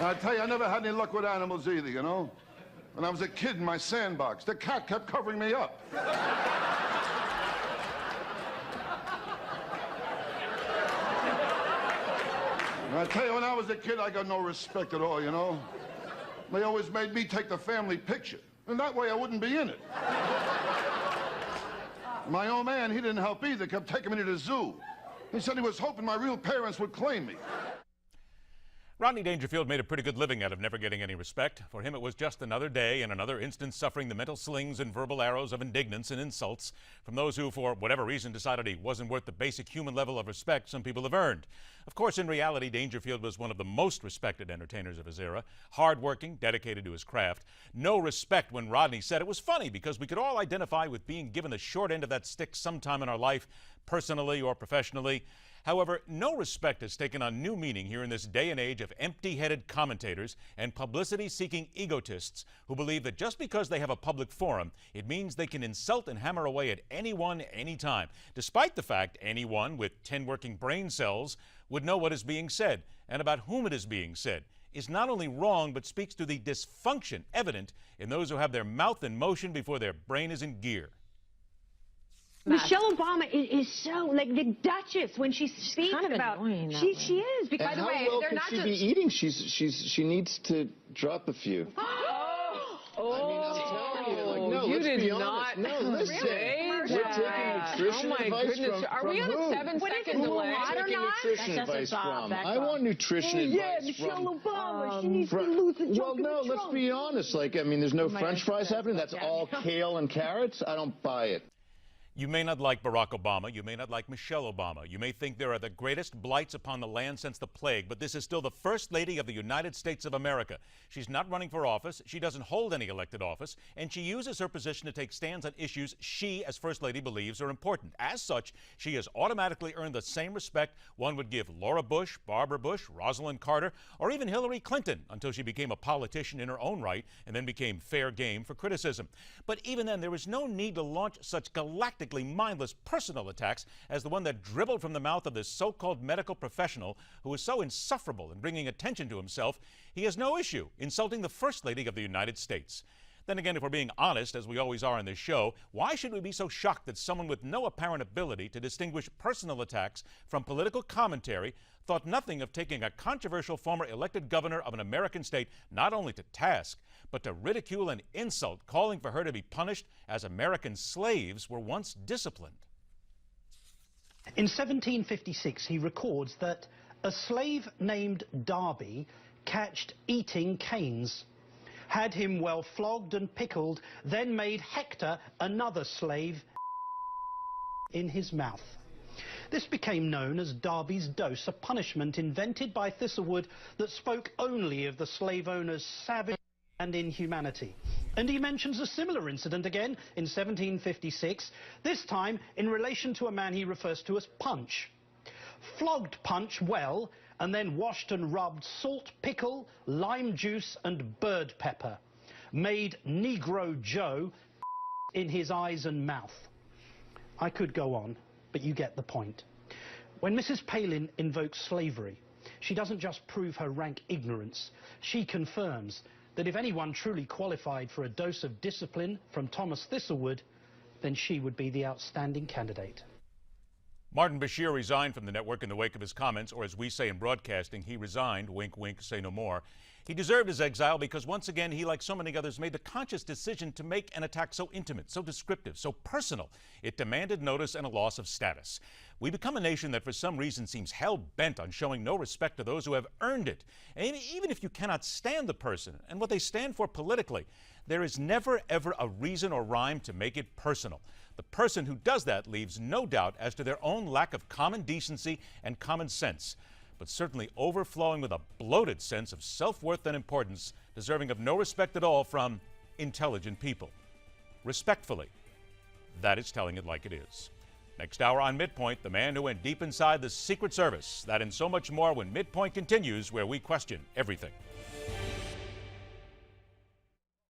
I tell you, I never had any luck with animals either, you know? When I was a kid in my sandbox, the cat kept covering me up. And I tell you, when I was a kid, I got no respect at all, you know? They always made me take the family picture, and that way I wouldn't be in it. My old man, he didn't help either, kept taking me to the zoo. He said he was hoping my real parents would claim me. Rodney Dangerfield made a pretty good living out of never getting any respect. For him, it was just another day and another instance suffering the mental slings and verbal arrows of indignance and insults from those who, for whatever reason, decided he wasn't worth the basic human level of respect some people have earned. Of course, in reality, Dangerfield was one of the most respected entertainers of his era, hardworking, dedicated to his craft. No respect when Rodney said it was funny because we could all identify with being given the short end of that stick sometime in our life, personally or professionally. However, no respect has taken on new meaning here in this day and age of empty-headed commentators and publicity-seeking egotists who believe that just because they have a public forum, it means they can insult and hammer away at anyone, anytime, despite the fact anyone with 10 working brain cells would know what is being said and about whom it is being said, is not only wrong but speaks to the dysfunction evident in those who have their mouth in motion before their brain is in gear. Michelle Obama is so, like, the Duchess when she speaks kind of about she is. By the way, they're not just... be eating? She needs to drop a few. You did not. No, listen. We're taking nutrition advice from Are we on a 7-second delay? We're taking nutrition advice from. I want nutrition advice from. Michelle Obama. She needs to lose a chunk Well, no, let's be honest. Like, I mean, there's no French fries happening. That's all kale and carrots. I don't buy it. You may not like Barack Obama. You may not like Michelle Obama. You may think they are the greatest blights upon the land since the plague, but this is still the First Lady of the United States of America. She's not running for office. She doesn't hold any elected office, and she uses her position to take stands on issues she, as First Lady, believes are important. As such, she has automatically earned the same respect one would give Laura Bush, Barbara Bush, Rosalind Carter, or even Hillary Clinton, until she became a politician in her own right and then became fair game for criticism. But even then, there was no need to launch such galactic mindless personal attacks as the one that dribbled from the mouth of this so-called medical professional who is so insufferable in bringing attention to himself, he has no issue insulting the First Lady of the United States. Then again, if we're being honest, as we always are on this show, why should we be so shocked that someone with no apparent ability to distinguish personal attacks from political commentary thought nothing of taking a controversial former elected governor of an American state not only to task, but to ridicule and insult, calling for her to be punished as American slaves were once disciplined? In 1756, he records that a slave named Darby catched eating canes, had him well flogged and pickled, then made Hector, another slave, in his mouth. This became known as Darby's dose, a punishment invented by Thistlewood that spoke only of the slave owner's savage and inhumanity. And he mentions a similar incident again in 1756, this time in relation to a man he refers to as Punch. Flogged Punch well, and then washed and rubbed salt, pickle, lime juice and bird pepper. Made Negro Joe in his eyes and mouth. I could go on, but you get the point. When Mrs. Palin invokes slavery, she doesn't just prove her rank ignorance, she confirms that if anyone truly qualified for a dose of discipline from Thomas Thistlewood, then she would be the outstanding candidate. Martin Bashir resigned from the network in the wake of his comments, or as we say in broadcasting, he resigned, wink, wink, say no more. He deserved his exile because once again, he, like so many others, made the conscious decision to make an attack so intimate, so descriptive, so personal. It demanded notice and a loss of status. We become a nation that for some reason seems hell-bent on showing no respect to those who have earned it. And even if you cannot stand the person and what they stand for politically, there is never, ever a reason or rhyme to make it personal. The person who does that leaves no doubt as to their own lack of common decency and common sense, but certainly overflowing with a bloated sense of self-worth and importance, deserving of no respect at all from intelligent people. Respectfully, that is telling it like it is. Next hour on MidPoint, the man who went deep inside the Secret Service. That and so much more when MidPoint continues, where we question everything.